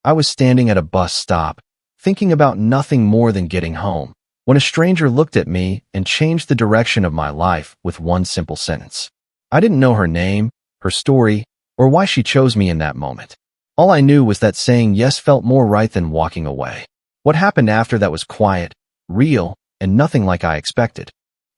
I was standing at a bus stop, thinking about nothing more than getting home, when a stranger looked at me and changed the direction of my life with one simple sentence. I didn't know her name, her story, or why she chose me in that moment. All I knew was that saying yes felt more right than walking away. What happened after that was quiet, real, and nothing like I expected.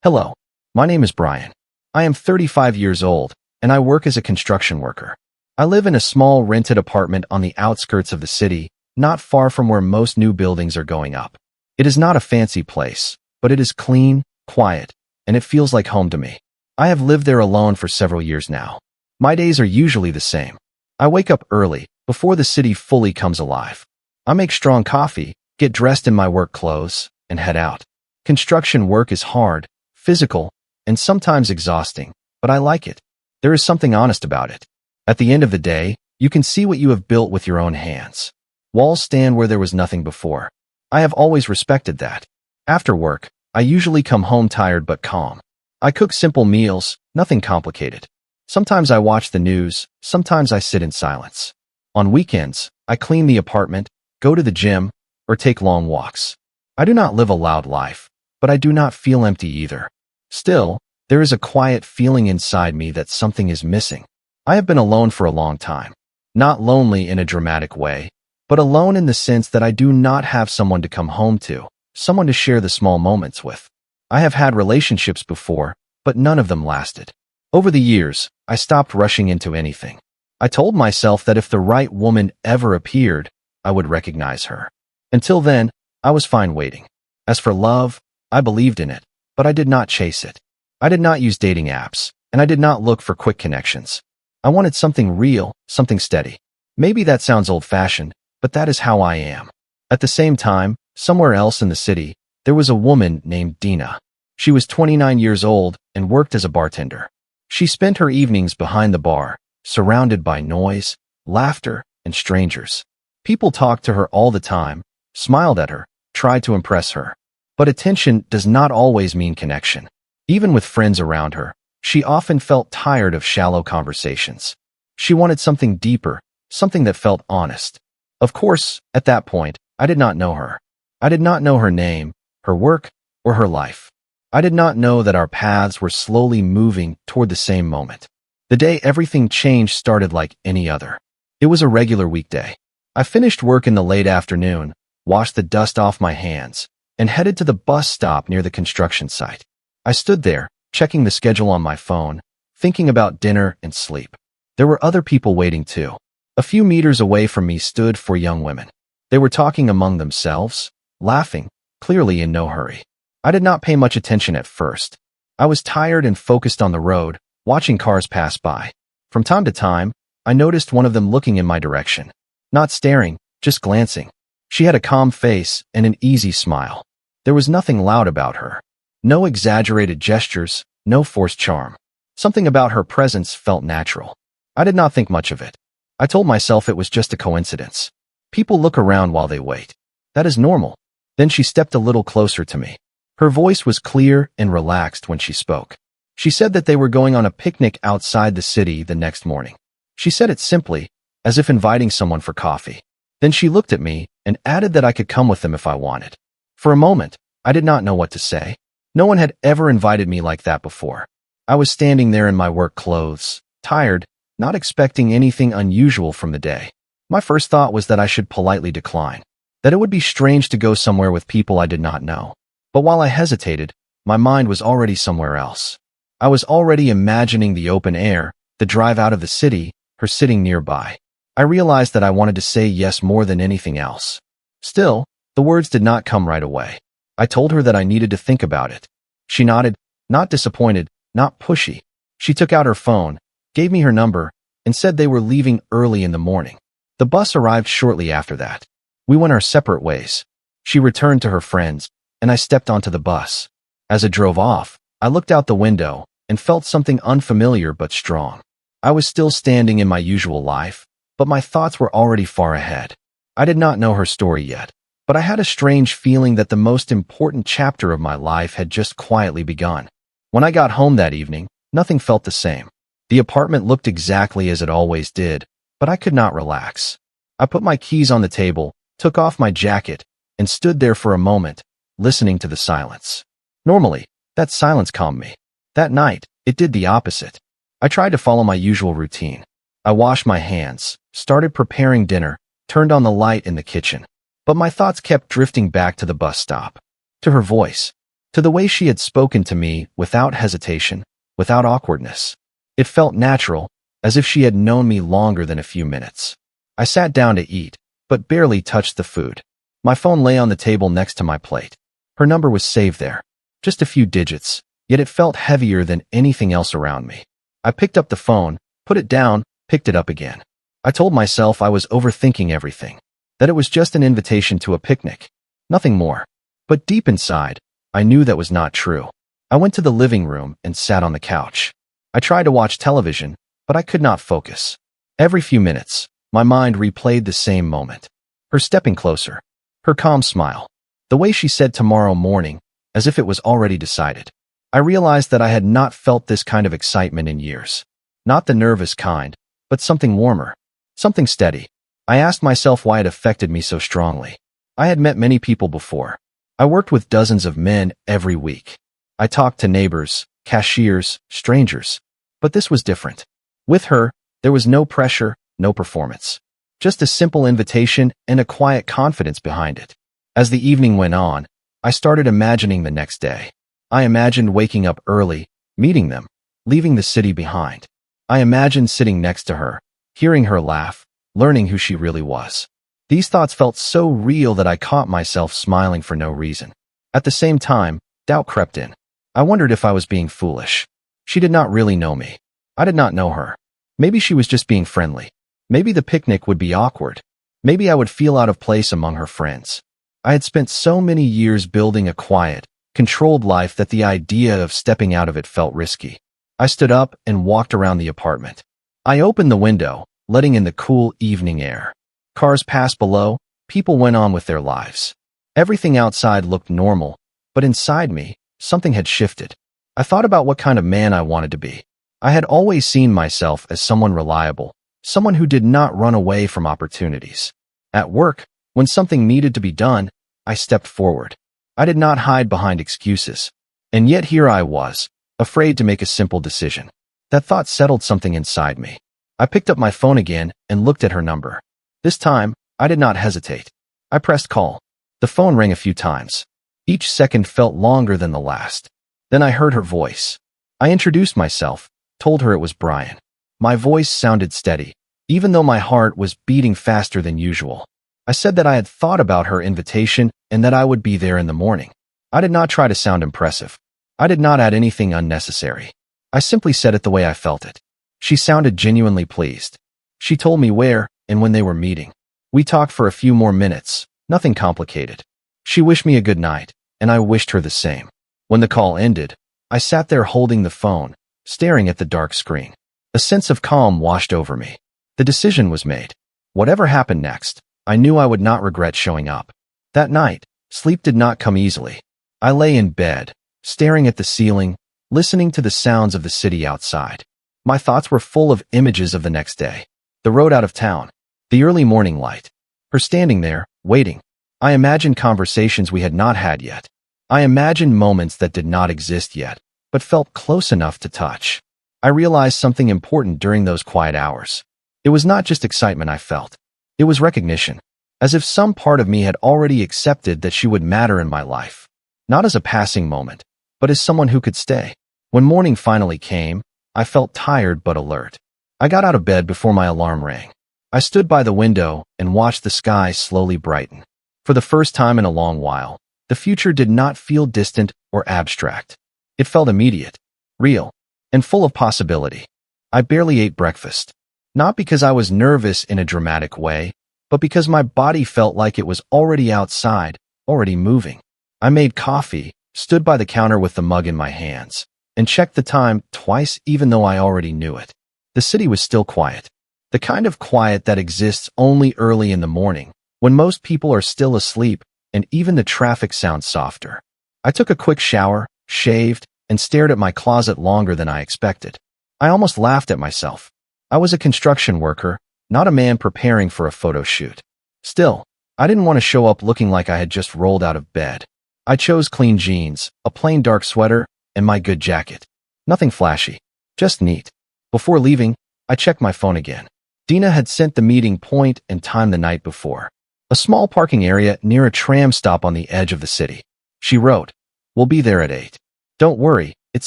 Hello, my name is Brian. I am 35 years old, and I work as a construction worker. I live in a small rented apartment on the outskirts of the city, not far from where most new buildings are going up. It is not a fancy place, but it is clean, quiet, and it feels like home to me. I have lived there alone for several years now. My days are usually the same. I wake up early, before the city fully comes alive. I make strong coffee, get dressed in my work clothes, and head out. Construction work is hard, physical, and sometimes exhausting, but I like it. There is something honest about it. At the end of the day, you can see what you have built with your own hands. Walls stand where there was nothing before. I have always respected that. After work, I usually come home tired but calm. I cook simple meals, nothing complicated. Sometimes I watch the news, sometimes I sit in silence. On weekends, I clean the apartment, go to the gym, or take long walks. I do not live a loud life, but I do not feel empty either. Still, there is a quiet feeling inside me that something is missing. I have been alone for a long time. Not lonely in a dramatic way, but alone in the sense that I do not have someone to come home to, someone to share the small moments with. I have had relationships before, but none of them lasted. Over the years, I stopped rushing into anything. I told myself that if the right woman ever appeared, I would recognize her. Until then, I was fine waiting. As for love, I believed in it, but I did not chase it. I did not use dating apps, and I did not look for quick connections. I wanted something real, something steady. Maybe that sounds old-fashioned, but that is how I am. At the same time, somewhere else in the city, there was a woman named Dina. She was 29 years old and worked as a bartender. She spent her evenings behind the bar, surrounded by noise, laughter, and strangers. People talked to her all the time, smiled at her, tried to impress her. But attention does not always mean connection. Even with friends around her, she often felt tired of shallow conversations. She wanted something deeper, something that felt honest. Of course, at that point, I did not know her. I did not know her name, her work, or her life. I did not know that our paths were slowly moving toward the same moment. The day everything changed started like any other. It was a regular weekday. I finished work in the late afternoon, washed the dust off my hands, and headed to the bus stop near the construction site. I stood there, checking the schedule on my phone, thinking about dinner and sleep. There were other people waiting too. A few meters away from me stood four young women. They were talking among themselves, laughing, clearly in no hurry. I did not pay much attention at first. I was tired and focused on the road, watching cars pass by. From time to time, I noticed one of them looking in my direction. Not staring, just glancing. She had a calm face and an easy smile. There was nothing loud about her. No exaggerated gestures, no forced charm. Something about her presence felt natural. I did not think much of it. I told myself it was just a coincidence. People look around while they wait. That is normal. Then she stepped a little closer to me. Her voice was clear and relaxed when she spoke. She said that they were going on a picnic outside the city the next morning. She said it simply, as if inviting someone for coffee. Then she looked at me and added that I could come with them if I wanted. For a moment, I did not know what to say. No one had ever invited me like that before. I was standing there in my work clothes, tired, not expecting anything unusual from the day. My first thought was that I should politely decline, that it would be strange to go somewhere with people I did not know. But while I hesitated, my mind was already somewhere else. I was already imagining the open air, the drive out of the city, her sitting nearby. I realized that I wanted to say yes more than anything else. Still, the words did not come right away. I told her that I needed to think about it. She nodded, not disappointed, not pushy. She took out her phone, gave me her number, and said they were leaving early in the morning. The bus arrived shortly after that. We went our separate ways. She returned to her friends, and I stepped onto the bus. As it drove off, I looked out the window and felt something unfamiliar but strong. I was still standing in my usual life, but my thoughts were already far ahead. I did not know her story yet, but I had a strange feeling that the most important chapter of my life had just quietly begun. When I got home that evening, nothing felt the same. The apartment looked exactly as it always did, but I could not relax. I put my keys on the table, took off my jacket, and stood there for a moment, listening to the silence. Normally, that silence calmed me. That night, it did the opposite. I tried to follow my usual routine. I washed my hands, started preparing dinner, turned on the light in the kitchen. But my thoughts kept drifting back to the bus stop, to her voice, to the way she had spoken to me without hesitation, without awkwardness. It felt natural, as if she had known me longer than a few minutes. I sat down to eat, but barely touched the food. My phone lay on the table next to my plate. Her number was saved there. Just a few digits, yet it felt heavier than anything else around me. I picked up the phone, put it down, picked it up again. I told myself I was overthinking everything, that it was just an invitation to a picnic, nothing more. But deep inside, I knew that was not true. I went to the living room and sat on the couch. I tried to watch television, but I could not focus. Every few minutes, my mind replayed the same moment. Her stepping closer, her calm smile, the way she said tomorrow morning, as if it was already decided. I realized that I had not felt this kind of excitement in years. Not the nervous kind, but something warmer, something steady. I asked myself why it affected me so strongly. I had met many people before. I worked with dozens of men every week. I talked to neighbors, cashiers, strangers. But this was different. With her, there was no pressure, no performance. Just a simple invitation and a quiet confidence behind it. As the evening went on, I started imagining the next day. I imagined waking up early, meeting them, leaving the city behind. I imagined sitting next to her, hearing her laugh, learning who she really was. These thoughts felt so real that I caught myself smiling for no reason. At the same time, doubt crept in. I wondered if I was being foolish. She did not really know me. I did not know her. Maybe she was just being friendly. Maybe the picnic would be awkward. Maybe I would feel out of place among her friends. I had spent so many years building a quiet, controlled life that the idea of stepping out of it felt risky. I stood up and walked around the apartment. I opened the window, letting in the cool evening air. Cars passed below, people went on with their lives. Everything outside looked normal, but inside me, something had shifted. I thought about what kind of man I wanted to be. I had always seen myself as someone reliable, someone who did not run away from opportunities. At work, when something needed to be done, I stepped forward. I did not hide behind excuses. And yet here I was, afraid to make a simple decision. That thought settled something inside me. I picked up my phone again and looked at her number. This time, I did not hesitate. I pressed call. The phone rang a few times. Each second felt longer than the last. Then I heard her voice. I introduced myself, told her it was Brian. My voice sounded steady, even though my heart was beating faster than usual. I said that I had thought about her invitation and that I would be there in the morning. I did not try to sound impressive. I did not add anything unnecessary. I simply said it the way I felt it. She sounded genuinely pleased. She told me where and when they were meeting. We talked for a few more minutes, nothing complicated. She wished me a good night, and I wished her the same. When the call ended, I sat there holding the phone, staring at the dark screen. A sense of calm washed over me. The decision was made. Whatever happened next, I knew I would not regret showing up. That night, sleep did not come easily. I lay in bed, staring at the ceiling, listening to the sounds of the city outside. My thoughts were full of images of the next day. The road out of town, the early morning light, her standing there, waiting. I imagined conversations we had not had yet. I imagined moments that did not exist yet, but felt close enough to touch. I realized something important during those quiet hours. It was not just excitement I felt. It was recognition, as if some part of me had already accepted that she would matter in my life. Not as a passing moment, but as someone who could stay. When morning finally came, I felt tired but alert. I got out of bed before my alarm rang. I stood by the window and watched the sky slowly brighten. For the first time in a long while, the future did not feel distant or abstract. It felt immediate, real, and full of possibility. I barely ate breakfast. Not because I was nervous in a dramatic way, but because my body felt like it was already outside, already moving. I made coffee, stood by the counter with the mug in my hands, and checked the time twice even though I already knew it. The city was still quiet. The kind of quiet that exists only early in the morning, when most people are still asleep and even the traffic sounds softer. I took a quick shower, shaved, and stared at my closet longer than I expected. I almost laughed at myself. I was a construction worker, not a man preparing for a photo shoot. Still, I didn't want to show up looking like I had just rolled out of bed. I chose clean jeans, a plain dark sweater, and my good jacket. Nothing flashy, just neat. Before leaving, I checked my phone again. Dina had sent the meeting point and time the night before. A small parking area near a tram stop on the edge of the city. She wrote, "We'll be there at 8. Don't worry, it's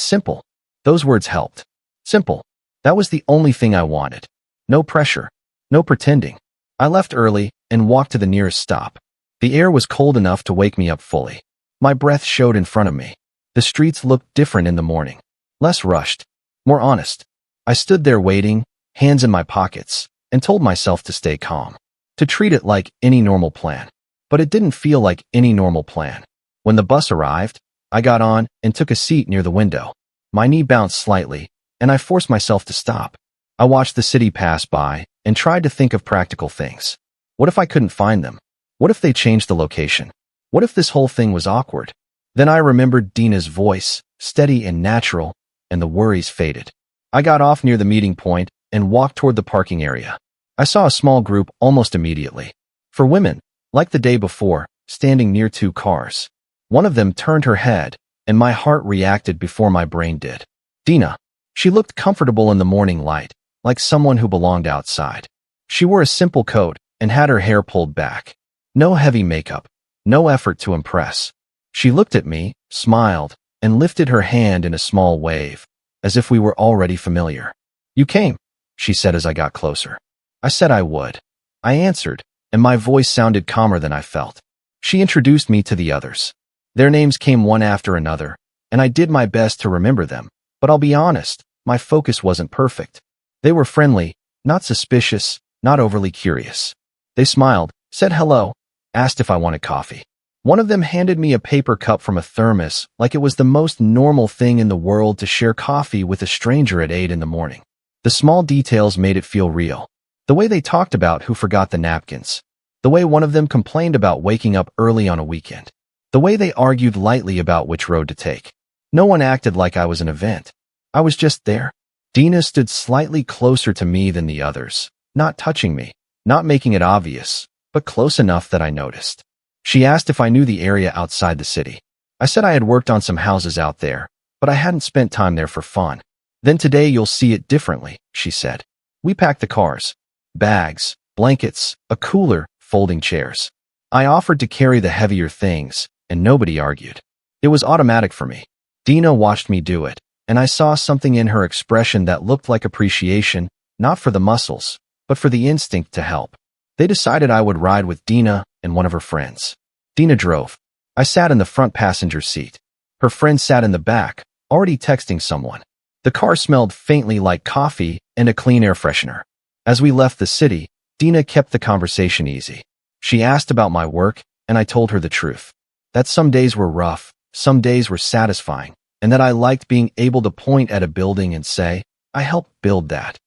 simple." Those words helped. Simple. That was the only thing I wanted. No pressure. No pretending. I left early and walked to the nearest stop. The air was cold enough to wake me up fully. My breath showed in front of me. The streets looked different in the morning. Less rushed. More honest. I stood there waiting, hands in my pockets, and told myself to stay calm. To treat it like any normal plan. But it didn't feel like any normal plan. When the bus arrived, I got on and took a seat near the window. My knee bounced slightly, and I forced myself to stop. I watched the city pass by and tried to think of practical things. What if I couldn't find them? What if they changed the location? What if this whole thing was awkward? Then I remembered Dina's voice, steady and natural, and the worries faded. I got off near the meeting point and walked toward the parking area. I saw a small group almost immediately. For women, like the day before, standing near 2 cars. One of them turned her head, and my heart reacted before my brain did. Dina. She looked comfortable in the morning light, like someone who belonged outside. She wore a simple coat and had her hair pulled back. No heavy makeup, no effort to impress. She looked at me, smiled, and lifted her hand in a small wave, as if we were already familiar. "You came," she said as I got closer. I said I would. I answered, and my voice sounded calmer than I felt. She introduced me to the others. Their names came one after another, and I did my best to remember them, but I'll be honest, my focus wasn't perfect. They were friendly, not suspicious, not overly curious. They smiled, said hello, asked if I wanted coffee. One of them handed me a paper cup from a thermos, like it was the most normal thing in the world to share coffee with a stranger at 8 in the morning. The small details made it feel real. The way they talked about who forgot the napkins. The way one of them complained about waking up early on a weekend. The way they argued lightly about which road to take. No one acted like I was an event. I was just there. Dina stood slightly closer to me than the others, not touching me, not making it obvious, but close enough that I noticed. She asked if I knew the area outside the city. I said I had worked on some houses out there, but I hadn't spent time there for fun. "Then today you'll see it differently," she said. We packed the cars. Bags, blankets, a cooler, folding chairs. I offered to carry the heavier things, and nobody argued. It was automatic for me. Dina watched me do it, and I saw something in her expression that looked like appreciation, not for the muscles, but for the instinct to help. They decided I would ride with Dina and one of her friends. Dina drove. I sat in the front passenger seat. Her friend sat in the back, already texting someone. The car smelled faintly like coffee and a clean air freshener. As we left the city, Dina kept the conversation easy. She asked about my work, and I told her the truth. That some days were rough, some days were satisfying, and that I liked being able to point at a building and say, "I helped build that."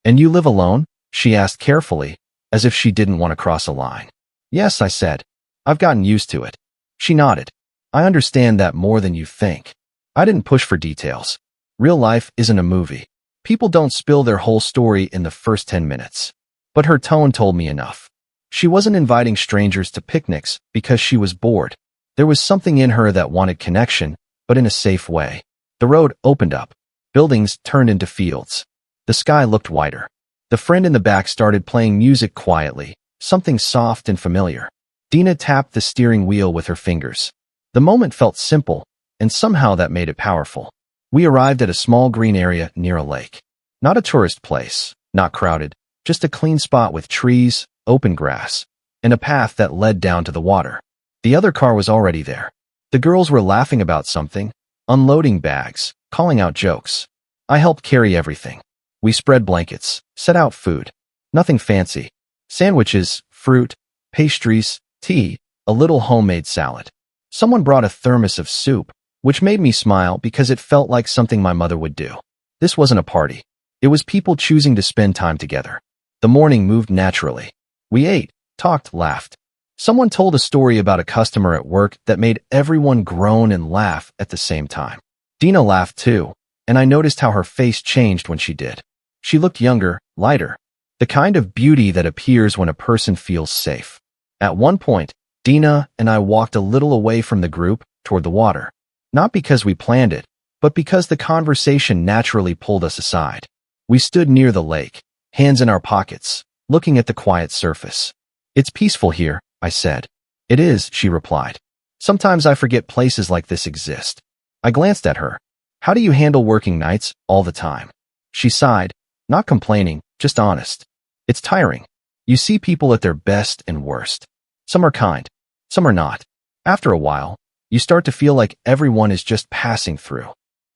"And you live alone?" she asked carefully, as if she didn't want to cross a line. "Yes," I said. "I've gotten used to it." She nodded. "I understand that more than you think." I didn't push for details. Real life isn't a movie. People don't spill their whole story in the first 10 minutes. But her tone told me enough. She wasn't inviting strangers to picnics because she was bored. There was something in her that wanted connection, but in a safe way. The road opened up. Buildings turned into fields. The sky looked whiter. The friend in the back started playing music quietly, something soft and familiar. Dina tapped the steering wheel with her fingers. The moment felt simple, and somehow that made it powerful. We arrived at a small green area near a lake. Not a tourist place, not crowded, just a clean spot with trees, open grass, and a path that led down to the water. The other car was already there. The girls were laughing about something, unloading bags, calling out jokes. I helped carry everything. We spread blankets, set out food. Nothing fancy. Sandwiches, fruit, pastries, tea, a little homemade salad. Someone brought a thermos of soup, which made me smile because it felt like something my mother would do. This wasn't a party. It was people choosing to spend time together. The morning moved naturally. We ate, talked, laughed. Someone told a story about a customer at work that made everyone groan and laugh at the same time. Dina laughed too, and I noticed how her face changed when she did. She looked younger, lighter. The kind of beauty that appears when a person feels safe. At one point, Dina and I walked a little away from the group toward the water. Not because we planned it, but because the conversation naturally pulled us aside. We stood near the lake, hands in our pockets, looking at the quiet surface. "It's peaceful here," I said. "It is," she replied. "Sometimes I forget places like this exist." I glanced at her. "How do you handle working nights all the time?" She sighed, not complaining, just honest. "It's tiring. You see people at their best and worst. Some are kind, some are not. After a while, you start to feel like everyone is just passing through."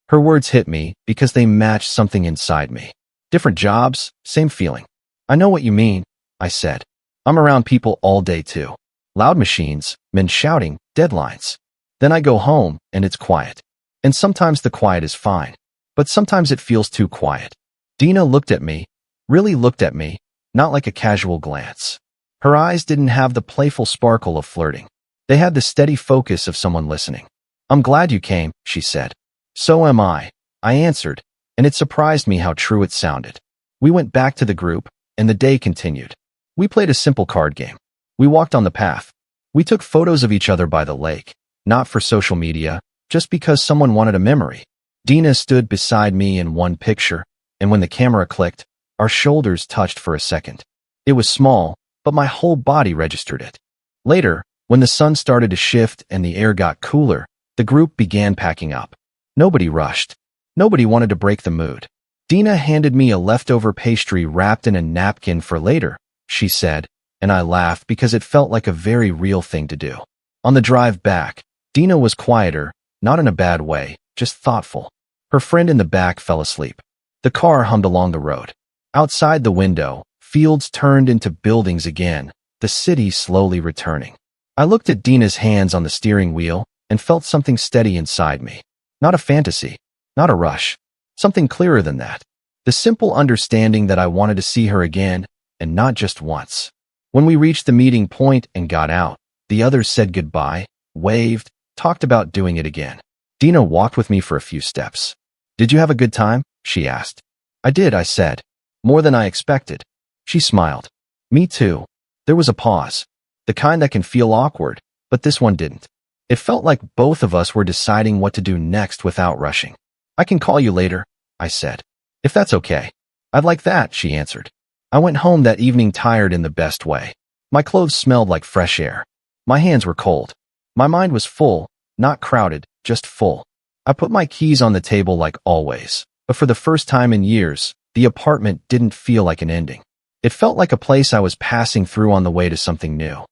Her words hit me because they matched something inside me. Different jobs, same feeling. "I know what you mean," I said. "I'm around people all day too. Loud machines, men shouting, deadlines. Then I go home and it's quiet. And sometimes the quiet is fine, but sometimes it feels too quiet." Dina looked at me, really looked at me, not like a casual glance. Her eyes didn't have the playful sparkle of flirting. They had the steady focus of someone listening. "I'm glad you came," she said. "So am I answered, and it surprised me how true it sounded. We went back to the group, and the day continued. We played a simple card game. We walked on the path. We took photos of each other by the lake, not for social media, just because someone wanted a memory. Dina stood beside me in one picture, and when the camera clicked, our shoulders touched for a second. It was small, but my whole body registered it. Later, when the sun started to shift and the air got cooler, the group began packing up. Nobody rushed. Nobody wanted to break the mood. Dina handed me a leftover pastry wrapped in a napkin for later, she said, and I laughed because it felt like a very real thing to do. On the drive back, Dina was quieter, not in a bad way, just thoughtful. Her friend in the back fell asleep. The car hummed along the road. Outside the window, fields turned into buildings again, the city slowly returning. I looked at Dina's hands on the steering wheel and felt something steady inside me. Not a fantasy, not a rush. Something clearer than that. The simple understanding that I wanted to see her again, and not just once. When we reached the meeting point and got out, the others said goodbye, waved, talked about doing it again. Dina walked with me for a few steps. "Did you have a good time?" she asked. "I did," I said. "More than I expected." She smiled. "Me too." There was a pause. The kind that can feel awkward, but this one didn't. It felt like both of us were deciding what to do next without rushing. "I can call you later," I said. "If that's okay." "I'd like that," she answered. I went home that evening tired in the best way. My clothes smelled like fresh air. My hands were cold. My mind was full, not crowded, just full. I put my keys on the table like always, but for the first time in years, the apartment didn't feel like an ending. It felt like a place I was passing through on the way to something new.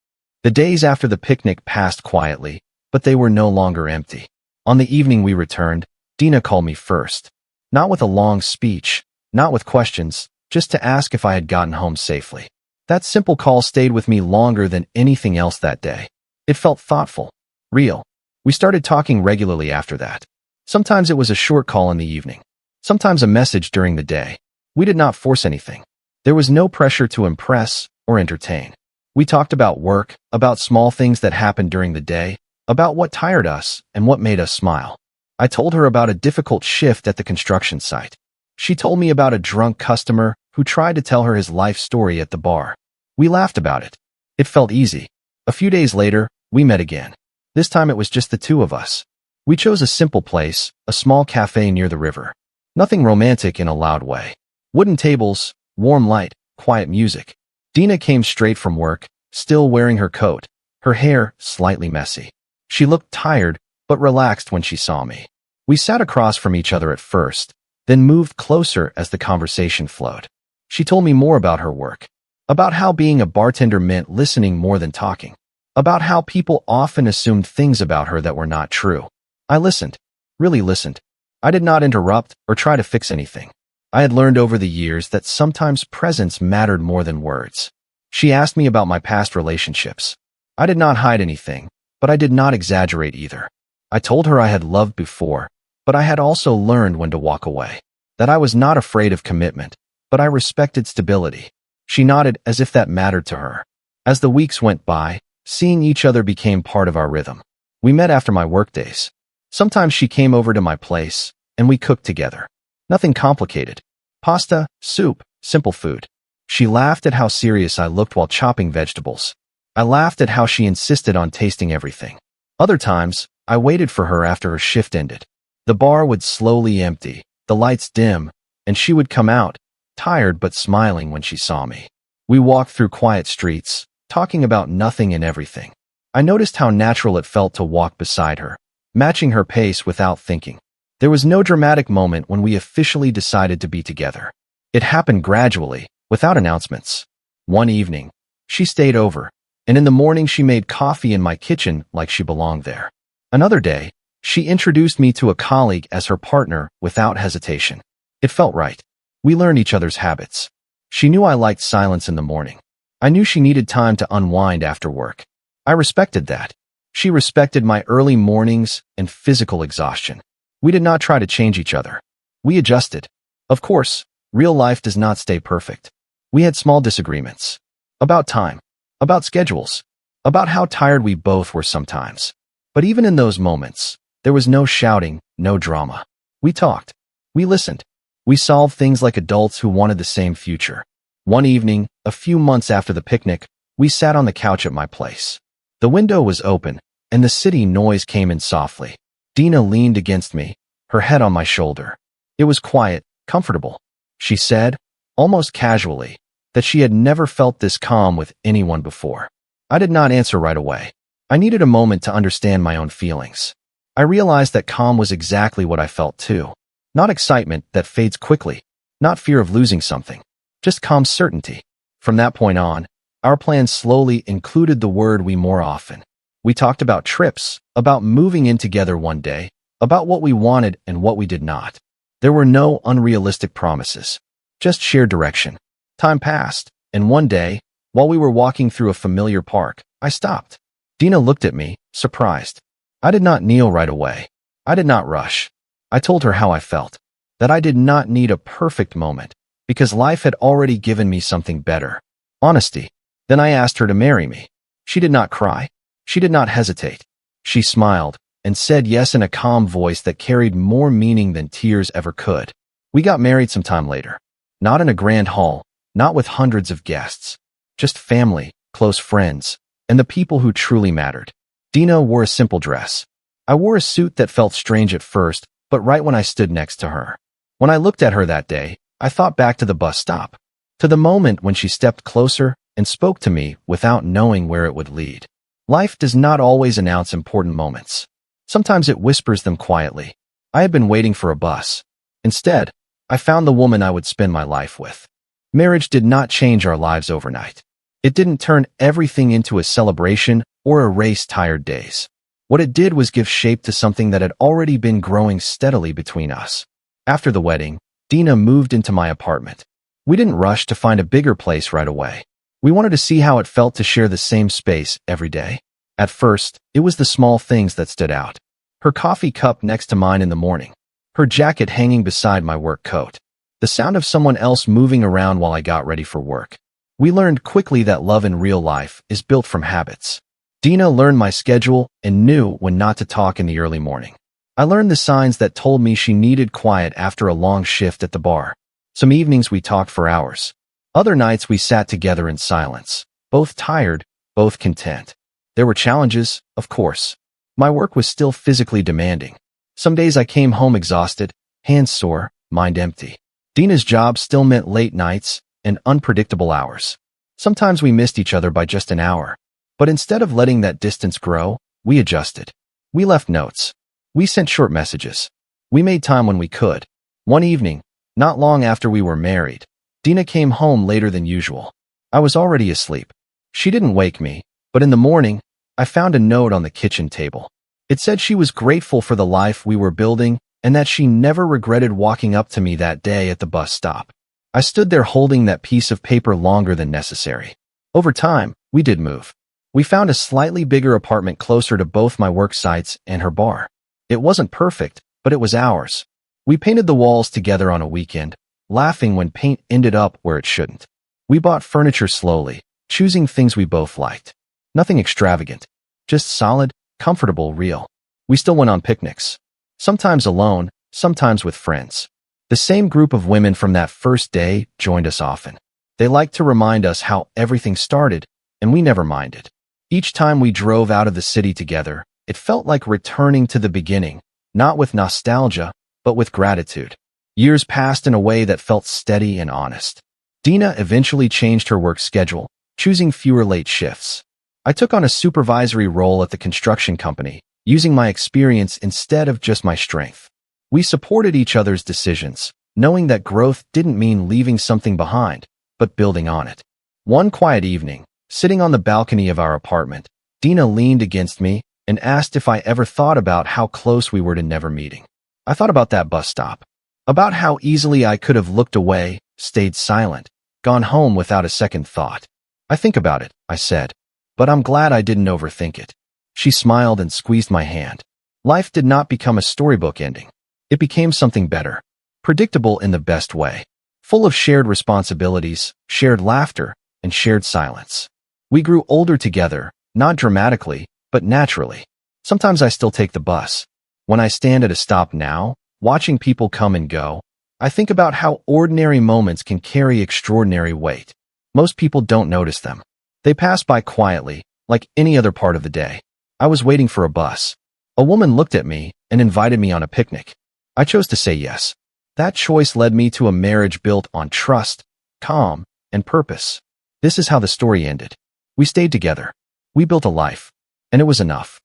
The days after the picnic passed quietly, but they were no longer empty. On the evening we returned, Dina called me first. Not with a long speech, not with questions, just to ask if I had gotten home safely. That simple call stayed with me longer than anything else that day. It felt thoughtful, real. We started talking regularly after that. Sometimes it was a short call in the evening. Sometimes a message during the day. We did not force anything. There was no pressure to impress or entertain. We talked about work, about small things that happened during the day, about what tired us and what made us smile. I told her about a difficult shift at the construction site. She told me about a drunk customer who tried to tell her his life story at the bar. We laughed about it. It felt easy. A few days later, we met again. This time it was just the two of us. We chose a simple place, a small cafe near the river. Nothing romantic in a loud way. Wooden tables, warm light, quiet music. Dina came straight from work, still wearing her coat, her hair slightly messy. She looked tired, but relaxed when she saw me. We sat across from each other at first, then moved closer as the conversation flowed. She told me more about her work, about how being a bartender meant listening more than talking, about how people often assumed things about her that were not true. I listened, really listened. I did not interrupt or try to fix anything. I had learned over the years that sometimes presence mattered more than words. She asked me about my past relationships. I did not hide anything, but I did not exaggerate either. I told her I had loved before, but I had also learned when to walk away, that I was not afraid of commitment, but I respected stability. She nodded as if that mattered to her. As the weeks went by, seeing each other became part of our rhythm. We met after my workdays. Sometimes she came over to my place, and we cooked together. Nothing complicated. Pasta, soup, simple food. She laughed at how serious I looked while chopping vegetables. I laughed at how she insisted on tasting everything. Other times, I waited for her after her shift ended. The bar would slowly empty, the lights dim, and she would come out, tired but smiling when she saw me. We walked through quiet streets, talking about nothing and everything. I noticed how natural it felt to walk beside her, matching her pace without thinking. There was no dramatic moment when we officially decided to be together. It happened gradually, without announcements. One evening, she stayed over, and in the morning she made coffee in my kitchen like she belonged there. Another day, she introduced me to a colleague as her partner without hesitation. It felt right. We learned each other's habits. She knew I liked silence in the morning. I knew she needed time to unwind after work. I respected that. She respected my early mornings and physical exhaustion. We did not try to change each other. We adjusted. Of course, real life does not stay perfect. We had small disagreements. About time. About schedules. About how tired we both were sometimes. But even in those moments, there was no shouting, no drama. We talked. We listened. We solved things like adults who wanted the same future. One evening, a few months after the picnic, we sat on the couch at my place. The window was open, and the city noise came in softly. Dina leaned against me, her head on my shoulder. It was quiet, comfortable. She said, almost casually, that she had never felt this calm with anyone before. I did not answer right away. I needed a moment to understand my own feelings. I realized that calm was exactly what I felt too. Not excitement that fades quickly, not fear of losing something, just calm certainty. From that point on, our plan slowly included the word we more often. We talked about trips, about moving in together one day, about what we wanted and what we did not. There were no unrealistic promises, just shared direction. Time passed, and one day, while we were walking through a familiar park, I stopped. Dina looked at me, surprised. I did not kneel right away. I did not rush. I told her how I felt, that I did not need a perfect moment, because life had already given me something better. Honesty. Then I asked her to marry me. She did not cry. She did not hesitate. She smiled and said yes in a calm voice that carried more meaning than tears ever could. We got married some time later. Not in a grand hall, not with hundreds of guests. Just family, close friends, and the people who truly mattered. Dina wore a simple dress. I wore a suit that felt strange at first, but right when I stood next to her. When I looked at her that day, I thought back to the bus stop, to the moment when she stepped closer and spoke to me without knowing where it would lead. Life does not always announce important moments. Sometimes it whispers them quietly. I had been waiting for a bus. Instead, I found the woman I would spend my life with. Marriage did not change our lives overnight. It didn't turn everything into a celebration or erase tired days. What it did was give shape to something that had already been growing steadily between us. After the wedding, Dina moved into my apartment. We didn't rush to find a bigger place right away. We wanted to see how it felt to share the same space every day. At first, it was the small things that stood out. Her coffee cup next to mine in the morning. Her jacket hanging beside my work coat. The sound of someone else moving around while I got ready for work. We learned quickly that love in real life is built from habits. Dina learned my schedule and knew when not to talk in the early morning. I learned the signs that told me she needed quiet after a long shift at the bar. Some evenings we talked for hours. Other nights we sat together in silence, both tired, both content. There were challenges, of course. My work was still physically demanding. Some days I came home exhausted, hands sore, mind empty. Dina's job still meant late nights and unpredictable hours. Sometimes we missed each other by just an hour. But instead of letting that distance grow, we adjusted. We left notes. We sent short messages. We made time when we could. One evening, not long after we were married, Dina came home later than usual. I was already asleep. She didn't wake me, but in the morning, I found a note on the kitchen table. It said she was grateful for the life we were building and that she never regretted walking up to me that day at the bus stop. I stood there holding that piece of paper longer than necessary. Over time, we did move. We found a slightly bigger apartment closer to both my work sites and her bar. It wasn't perfect, but it was ours. We painted the walls together on a weekend, laughing when paint ended up where it shouldn't. We bought furniture slowly, choosing things we both liked. Nothing extravagant, just solid, comfortable, real. We still went on picnics. Sometimes alone, sometimes with friends. The same group of women from that first day joined us often. They like to remind us how everything started, and we never minded. Each time we drove out of the city together, it felt like returning to the beginning, not with nostalgia, but with gratitude. Years passed in a way that felt steady and honest. Dina eventually changed her work schedule, choosing fewer late shifts. I took on a supervisory role at the construction company, using my experience instead of just my strength. We supported each other's decisions, knowing that growth didn't mean leaving something behind, but building on it. One quiet evening, sitting on the balcony of our apartment, Dina leaned against me and asked if I ever thought about how close we were to never meeting. I thought about that bus stop, about how easily I could have looked away, stayed silent, gone home without a second thought. I think about it, I said, but I'm glad I didn't overthink it. She smiled and squeezed my hand. Life did not become a storybook ending. It became something better, predictable in the best way, full of shared responsibilities, shared laughter, and shared silence. We grew older together, not dramatically, but naturally. Sometimes I still take the bus. When I stand at a stop now, watching people come and go, I think about how ordinary moments can carry extraordinary weight. Most people don't notice them. They pass by quietly, like any other part of the day. I was waiting for a bus. A woman looked at me and invited me on a picnic. I chose to say yes. That choice led me to a marriage built on trust, calm, and purpose. This is how the story ended. We stayed together. We built a life. And it was enough.